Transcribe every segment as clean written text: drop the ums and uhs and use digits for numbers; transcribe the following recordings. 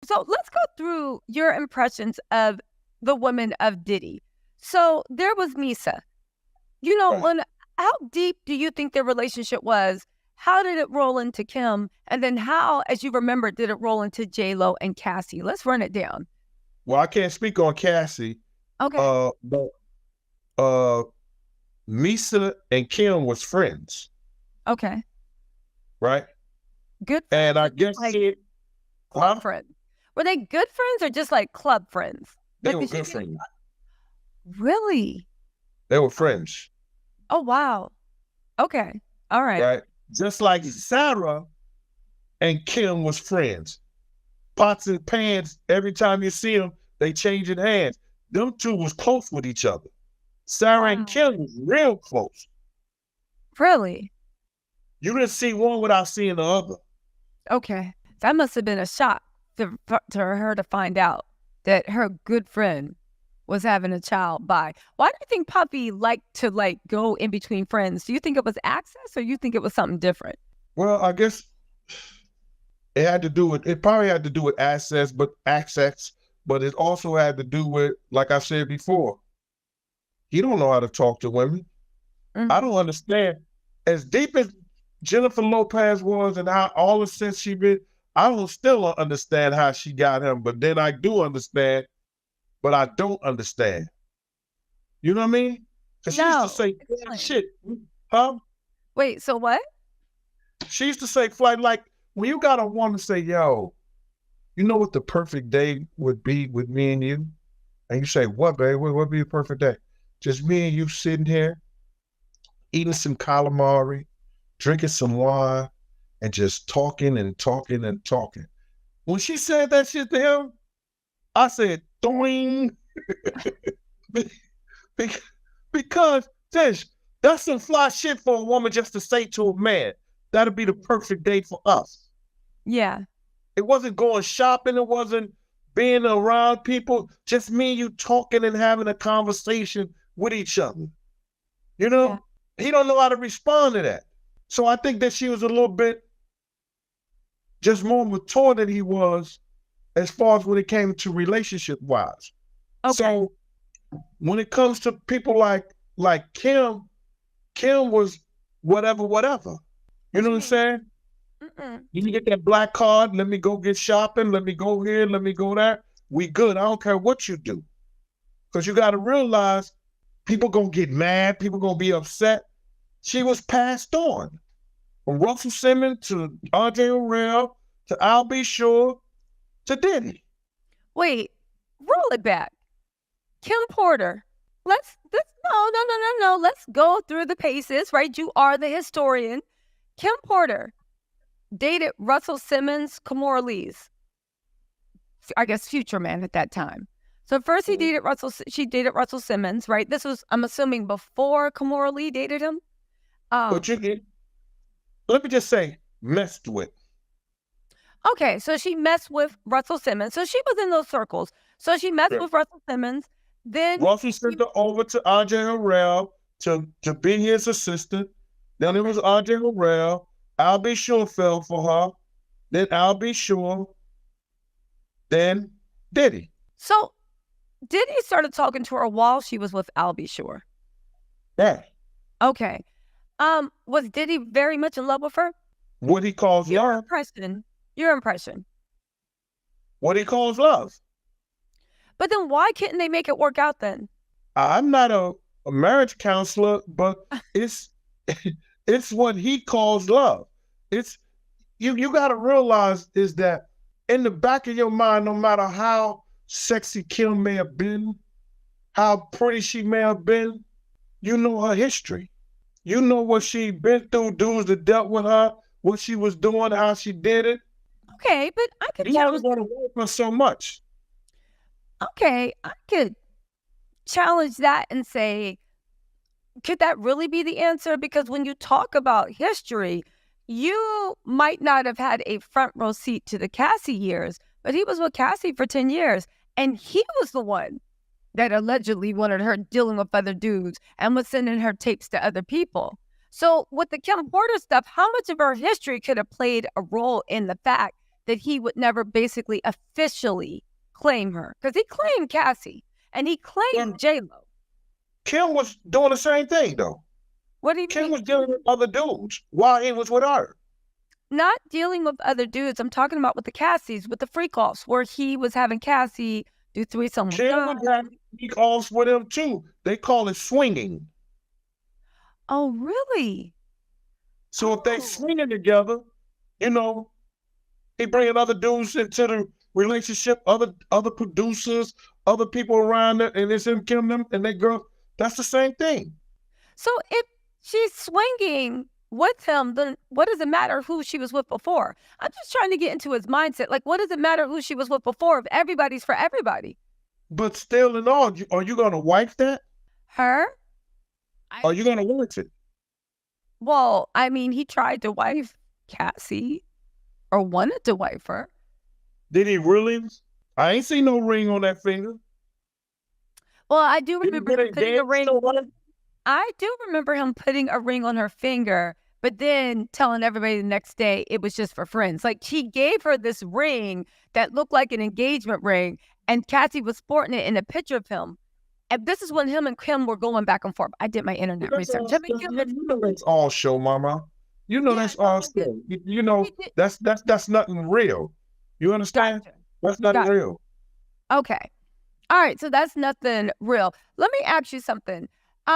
So let's go through your impressions of the women of Diddy. So there was Misa. Right. How deep do you think their relationship was? How did it roll into Kim? And then how, as you remember, did it roll into J-Lo and Cassie? Let's run it down. Well, I can't speak on Cassie, Okay. but uh, Misa and Kim was friends, Okay. right? Good friends And I or just guess like she, club huh? friends? Were they good friends or just like club friends? They Like, were did she good get friends. really? They were friends, Oh, wow. Okay. All right. right? Just like Sarah and Kim was friends. Pots and pans, every time you see them, they changing hands. Them two was close with each other. Sarah and Wow. Kim was real close. Really? You didn't see one without seeing the other. Okay. That must have been a shock to her to find out that her good friend was having a child by. Why do you think Puffy liked to like go in between friends? Do you think it was access or you think it was something different? Well, I guess it probably had to do with access, but it also had to do with, like I said before, he don't know how to talk to women. I Mhm. don't understand. As deep as Jennifer Lopez was and how all the sense she been, I don't still don't understand how she got him, but then I do understand, but I don't understand. You know what I mean? Because she used to No. say fly Explain. shit. Huh? Wait, so what? She used to say flight like when you got a woman say, yo, you know what the perfect day would be with me and you? And you say, what, babe? What would be a perfect day? Just me and you sitting here, eating some calamari, drinking some wine, and just talking and talking and talking. When she said that shit to him, I said, doing. Because that's some fly shit for a woman just to say to a man. That'd be the perfect day for us. Yeah. It wasn't going shopping. It wasn't being around people. Just me and you talking and having a conversation with each other. You Yeah. know, he don't know how to respond to that. So I think that she was a little bit just more mature than he was as far as when it came to relationship wise. Okay. So when it comes to people like Kim, Kim was whatever, whatever. You What know you what I'm mean? saying? Mm-mm. You get that black card, let me go get shopping, let me go here, let me go there. We good. I don't care what you do. Because you got to realize people going to get mad, people going to be upset. She was passed on. From Russell Simmons to Andre Harrell to Al B. Sure to Diddy. Wait, roll it back. Kim Porter. No. Let's go through the paces, right? You are the historian. Kim Porter dated Russell Simmons, Kimora Lee's, I guess, future man at that time. So first she dated Russell Simmons, right? This was, I'm assuming, before Kimora Lee dated him. But you get, let me just say, messed with. Okay, so she messed with Russell Simmons. So she was in those circles. So she messed Yeah. with Russell Simmons. Then Russell sent her over to Andre Harrell to be his assistant. Then it was Andre Harrell. Al B. Sure fell for her. Then Al B. Sure. Then Diddy. so Diddy started talking to her while she was with Al B. Sure. Yeah. Okay. Was Diddy very much in love with her? What he calls Your love. impression. Your impression. What he calls love. But then why couldn't they make it work out then? I'm not a marriage counselor, but it's it's what he calls love. It's you got to realize is that in the back of your mind, no matter how sexy Kim may have been, how pretty she may have been, you know her history. You know what she been through, dudes that dealt with her, what she was doing, how she did it. Okay, but I could You only challenge. want to work her so much. Okay, I could challenge that and say, could that really be the answer? Because when you talk about history, you might not have had a front row seat to the Cassie years, but he was with Cassie for 10 years. And he was the one that allegedly wanted her dealing with other dudes and was sending her tapes to other people. So with the Kim Porter stuff, how much of her history could have played a role in the fact that he would never basically officially claim her. Because he claimed Cassie and he claimed J-Lo. Kim was doing the same thing, though. What do you Kim mean? was dealing with other dudes while he was with her. Not dealing with other dudes. I'm talking about with the Cassies, with the freak-offs, where he was having Cassie do threesome with Kim God. was having freak-offs with him, too. They call it swinging. Oh, really? So if they swinging together, you know, he bringing other dudes into the relationship, other producers, other people around it, and it's him killing them and they girl. That's the same thing. So if she's swinging with him, then what does it matter who she was with before? I'm just trying to get into his mindset. Like, what does it matter who she was with before if everybody's for everybody? But still in all, are you going to wife that? Her? Are you going to wife it? Well, I mean, he tried to wife Cassie or wanted to wife her. Did he really? I ain't seen no ring on that finger. Well, I do remember him putting a ring. On I do remember him putting a ring on her finger, but then telling everybody the next day it was just for friends. Like, he gave her this ring that looked like an engagement ring, and Cassie was sporting it in a picture of him. And this is when him and Kim were going back and forth. I did my internet research. You know that's all show, mama. You know that's all show. You know that's nothing real. You understand? Gotcha. That's nothing real. Okay. All right. So that's nothing real. Let me ask you something.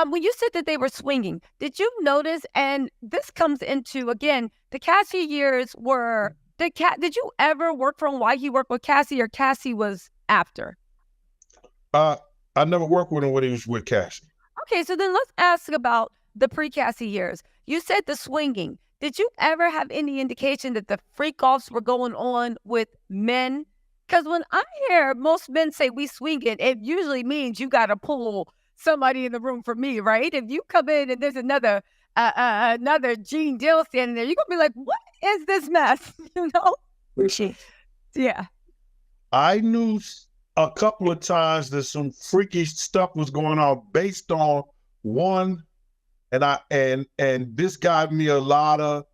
When you said that they were swinging, did you notice? And this comes into again the Cassie years were Did you ever work for him while he worked with Cassie, or Cassie was after? I never worked with him when he was with Cassie. Okay, so then let's ask about the pre-Cassie years. You said the swinging. Did you ever have any indication that the freak-offs were going on with men? Because when I hear most men say we swing it usually means you got to pull somebody in the room for me, right? If you come in and there's another Gene Deal standing there, you're going to be like, what is this mess? You know? Yeah. I knew a couple of times that some freaky stuff was going on based on one, and this got me a lot of,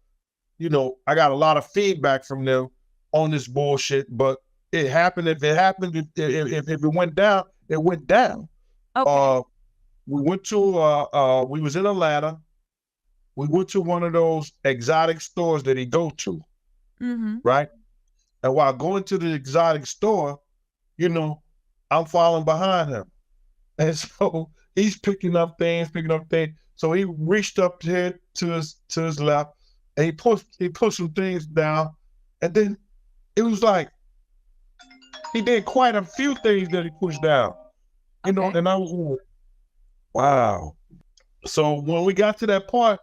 I got a lot of feedback from them on this bullshit, but it happened. If it went down, it went down. Okay. We went to, we was in Atlanta. We went to one of those exotic stores that he go to, right? And while going to the exotic store, I'm following behind him. And so he's picking up things. So he reached up here to his left and he pushed some things down. And then it was like, he did quite a few things that he pushed down, and I was like, wow. So when we got to that part,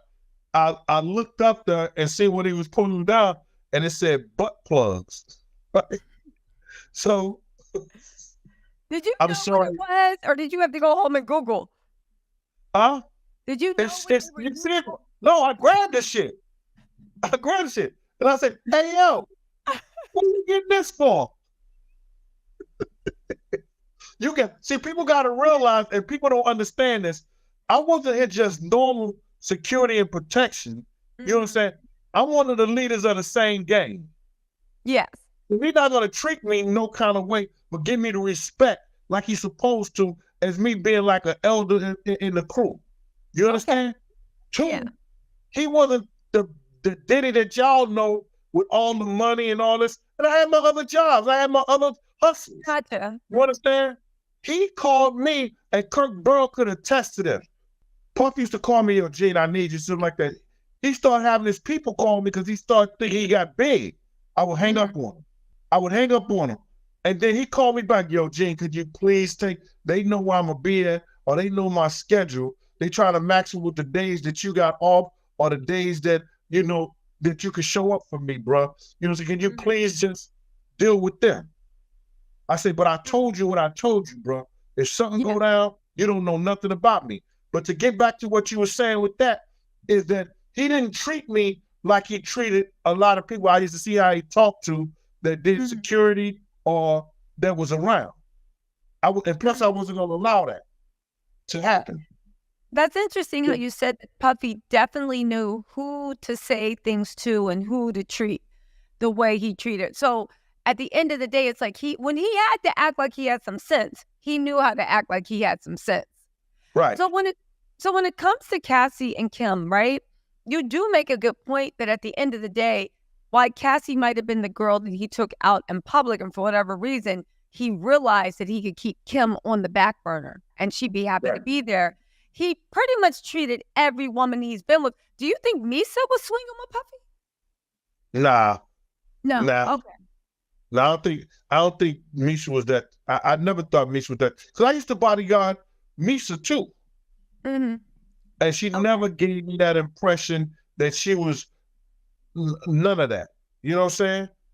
I looked up there and see what he was pulling down, and it said butt plugs. So did you know what it was, or did you have to go home and Google? Huh? Did you know? No, I grabbed the shit. And I said, hey, yo, what are you getting this for? People got to realize, and people don't understand this. I wasn't here just normal security and protection. You know what I'm saying? I'm one of the leaders of the same gang. Yes. He's not going to treat me no kind of way, but give me the respect like he's supposed to, as me being like an elder in the crew. You understand? Yeah. He wasn't the Diddy that y'all know with all the money and all this. And I had my other jobs. I had my other hustles. Gotcha. You understand? He called me, and Kirk Burrow could attest to this. Puff used to call me, yo, Gene, I need you, something like that. He started having his people call me because he started thinking he got big. I would hang up on him. And then he called me back, yo, Gene, could you please they know where I'm going to be at, or they know my schedule. They try to match it with the days that you got off, or the days that, that you could show up for me, bro. So can you please just deal with them? I said, but I told you what I told you, bro. If something go down, you don't know nothing about me. But to get back to what you were saying with that, is that he didn't treat me like he treated a lot of people I used to see how he talked to that did security or that was around. And plus I wasn't going to allow that to happen. That's interesting how you said that Puffy definitely knew who to say things to and who to treat. the way he treated. So at the end of the day, it's like when he had to act like he had some sense, he knew how to act like he had some sense. Right. So when it comes to Cassie and Kim, right? You do make a good point that at the end of the day, while Cassie might have been the girl that he took out in public, and for whatever reason, he realized that he could keep Kim on the back burner and she'd be happy to be there. He pretty much treated every woman he's been with. Do you think Misa was swinging with Puffy? Nah. No. Nah. Okay. No, I don't think Misa was that. I never thought Misa was that. Because I used to bodyguard Misa too. Mm-hmm. And she never gave me that impression that she was none of that. You know what I'm saying?